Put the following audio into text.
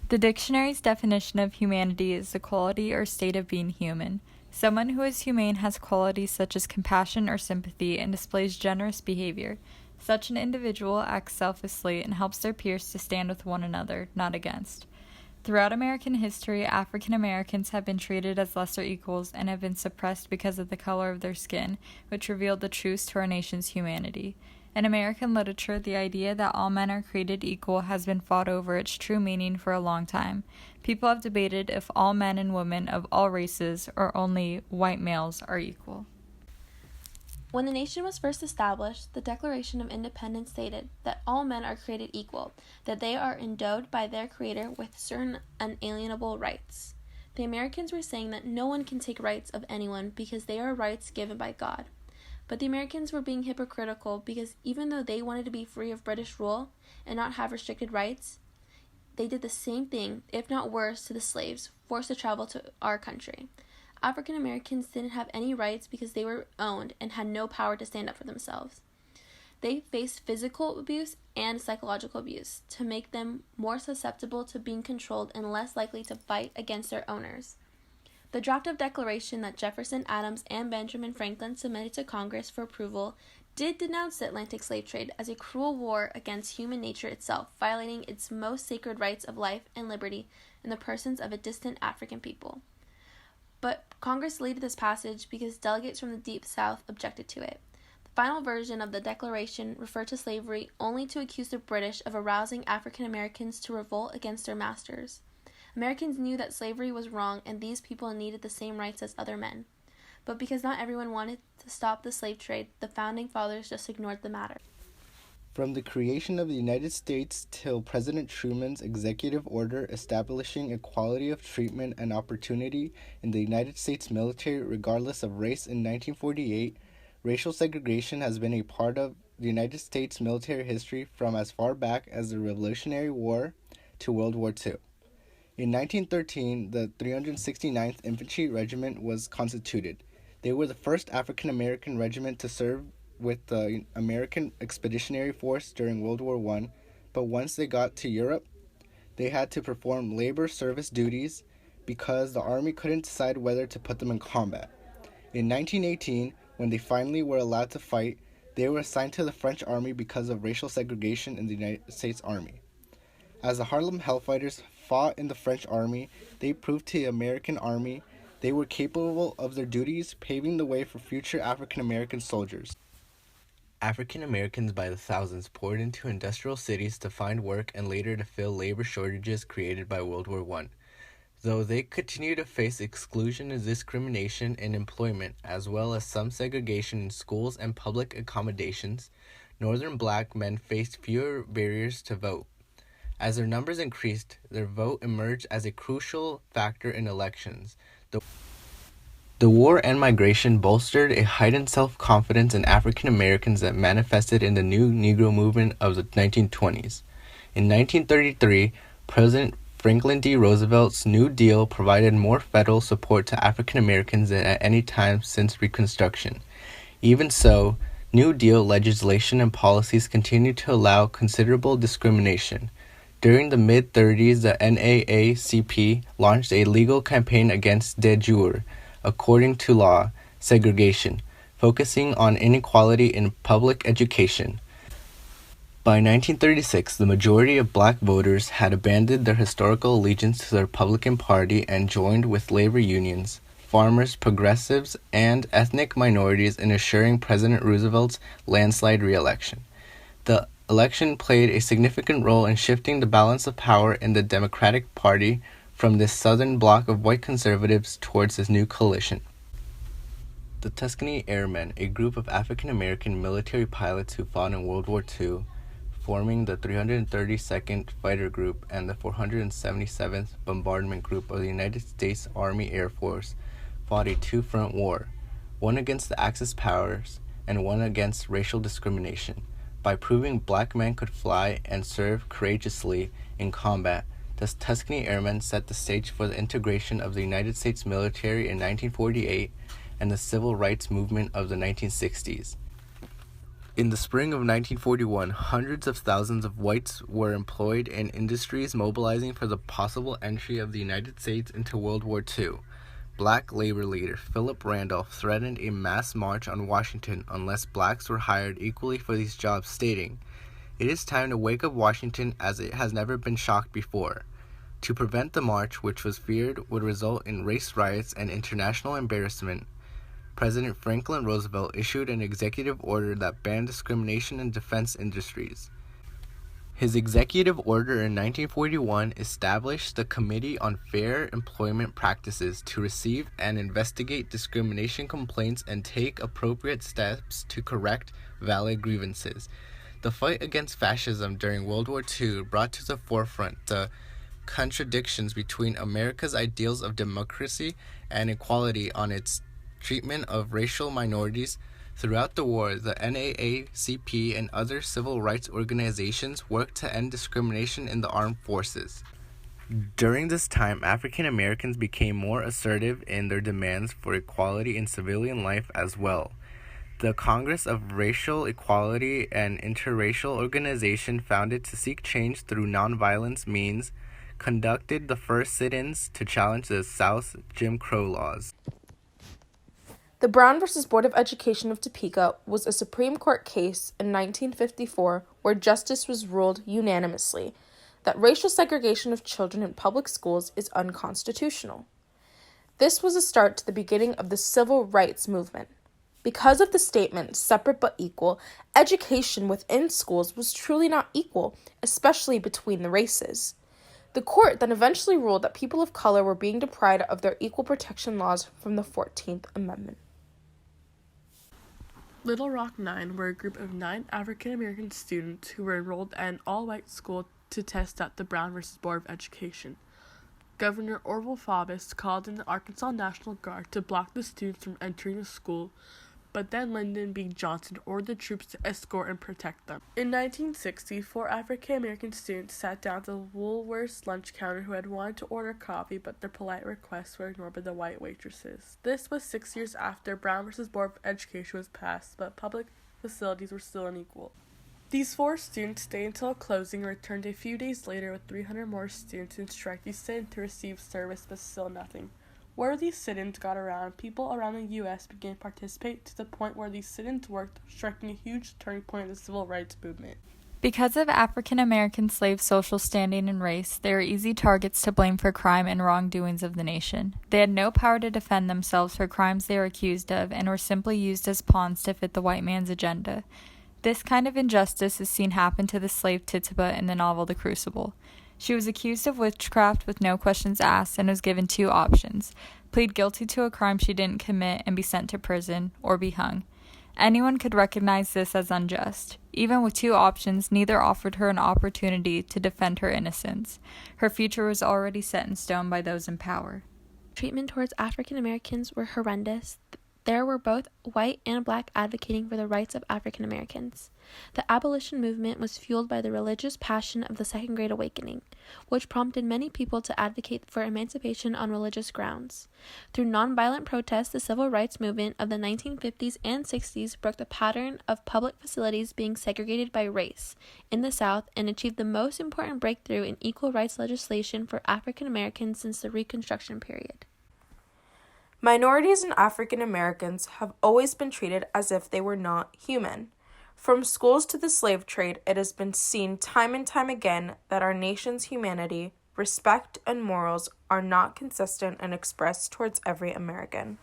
The dictionary's definition of humanity is the quality or state of being human. Someone who is humane has qualities such as compassion or sympathy and displays generous behavior. Such an individual acts selflessly and helps their peers to stand with one another, not against. Throughout American history, African Americans have been treated as lesser equals and have been suppressed because of the color of their skin, which revealed the truths to our nation's humanity. In American literature, the idea that all men are created equal has been fought over its true meaning for a long time. People have debated if all men and women of all races or only white males are equal. When the nation was first established, the Declaration of Independence stated that all men are created equal, that they are endowed by their Creator with certain unalienable rights. The Americans were saying that no one can take rights of anyone because they are rights given by God. But the Americans were being hypocritical because even though they wanted to be free of British rule and not have restricted rights, they did the same thing, if not worse, to the slaves forced to travel to our country. African Americans didn't have any rights because they were owned and had no power to stand up for themselves. They faced physical abuse and psychological abuse to make them more susceptible to being controlled and less likely to fight against their owners. The draft of declaration that Jefferson, Adams, and Benjamin Franklin submitted to Congress for approval did denounce the Atlantic slave trade as a cruel war against human nature itself, violating its most sacred rights of life and liberty in the persons of a distant African people. But Congress deleted this passage because delegates from the Deep South objected to it. The final version of the Declaration referred to slavery only to accuse the British of arousing African Americans to revolt against their masters. Americans knew that slavery was wrong and these people needed the same rights as other men. But because not everyone wanted to stop the slave trade, the Founding Fathers just ignored the matter. From the creation of the United States till President Truman's executive order establishing equality of treatment and opportunity in the United States military regardless of race in 1948, racial segregation has been a part of the United States military history from as far back as the Revolutionary War to World War II. In 1913, the 369th Infantry Regiment was constituted. They were the first African American regiment to serve with the American Expeditionary Force during World War I, but once they got to Europe, they had to perform labor service duties because the Army couldn't decide whether to put them in combat. In 1918, when they finally were allowed to fight, they were assigned to the French Army because of racial segregation in the United States Army. As the Harlem Hellfighters fought in the French Army, they proved to the American Army they were capable of their duties, paving the way for future African American soldiers. African Americans by the thousands poured into industrial cities to find work and later to fill labor shortages created by World War I. Though they continue to face exclusion and discrimination in employment, as well as some segregation in schools and public accommodations, Northern black men faced fewer barriers to vote. As their numbers increased, their vote emerged as a crucial factor in elections. The war and migration bolstered a heightened self-confidence in African Americans that manifested in the new Negro movement of the 1920s. In 1933, President Franklin D. Roosevelt's New Deal provided more federal support to African Americans than at any time since Reconstruction. Even so, New Deal legislation and policies continued to allow considerable discrimination. During the mid-30s, the NAACP launched a legal campaign against de jure, according to law, segregation, focusing on inequality in public education. By 1936, the majority of black voters had abandoned their historical allegiance to the Republican Party and joined with labor unions, farmers, progressives, and ethnic minorities in assuring President Roosevelt's landslide re-election. The election played a significant role in shifting the balance of power in the Democratic Party from this southern bloc of white conservatives towards this new coalition. The Tuskegee Airmen, a group of African-American military pilots who fought in World War II, forming the 332nd Fighter Group and the 477th Bombardment Group of the United States Army Air Force, fought a two-front war, one against the Axis powers and one against racial discrimination. By proving black men could fly and serve courageously in combat, the Tuskegee Airmen set the stage for the integration of the United States military in 1948 and the civil rights movement of the 1960s. In the spring of 1941, hundreds of thousands of whites were employed in industries mobilizing for the possible entry of the United States into World War II. Black labor leader Philip Randolph threatened a mass march on Washington unless blacks were hired equally for these jobs, stating, "It is time to wake up Washington as it has never been shocked before." To prevent the march, which was feared would result in race riots and international embarrassment, President Franklin Roosevelt issued an executive order that banned discrimination in defense industries. His executive order in 1941 established the Committee on Fair Employment Practices to receive and investigate discrimination complaints and take appropriate steps to correct valid grievances. The fight against fascism during World War II brought to the forefront the contradictions between America's ideals of democracy and equality on its treatment of racial minorities. Throughout the war, the NAACP and other civil rights organizations worked to end discrimination in the armed forces. During this time, African Americans became more assertive in their demands for equality in civilian life as well. The Congress of Racial Equality, an interracial organization founded to seek change through nonviolence means, conducted the first sit-ins to challenge the South's Jim Crow laws. The Brown v. Board of Education of Topeka was a Supreme Court case in 1954 where justice was ruled unanimously that racial segregation of children in public schools is unconstitutional. This was a start to the beginning of the civil rights movement. Because of the statement, separate but equal, education within schools was truly not equal, especially between the races. The court then eventually ruled that people of color were being deprived of their equal protection laws from the 14th Amendment. Little Rock Nine were a group of 9 African-American students who were enrolled at an all-white school to test out the Brown v. Board of Education. Governor Orville Faubus called in the Arkansas National Guard to block the students from entering the school, but then Lyndon B. Johnson ordered the troops to escort and protect them. In 1960, 4 African-American students sat down at the Woolworth's lunch counter who had wanted to order coffee, but their polite requests were ignored by the white waitresses. This was 6 years after Brown v. Board of Education was passed, but public facilities were still unequal. These 4 students stayed until closing and returned a few days later with 300 more students who struck the sit-in to receive service, but still nothing. Where these sit-ins got around, people around the U.S. began to participate to the point where these sit-ins worked, striking a huge turning point in the civil rights movement. Because of African American slave social standing and race, they were easy targets to blame for crime and wrongdoings of the nation. They had no power to defend themselves for crimes they were accused of and were simply used as pawns to fit the white man's agenda. This kind of injustice is seen happen to the slave Tituba in the novel The Crucible. She was accused of witchcraft with no questions asked and was given 2 options: plead guilty to a crime she didn't commit and be sent to prison, or be hung. Anyone could recognize this as unjust. Even with 2 options, neither offered her an opportunity to defend her innocence. Her future was already set in stone by those in power. Treatment towards African Americans were horrendous. There were both white and black advocating for the rights of African Americans. The abolition movement was fueled by the religious passion of the Second Great Awakening, which prompted many people to advocate for emancipation on religious grounds. Through nonviolent protests, the civil rights movement of the 1950s and 60s broke the pattern of public facilities being segregated by race in the South and achieved the most important breakthrough in equal rights legislation for African Americans since the Reconstruction period. Minorities and African Americans have always been treated as if they were not human. From schools to the slave trade, it has been seen time and time again that our nation's humanity, respect, and morals are not consistent and expressed towards every American.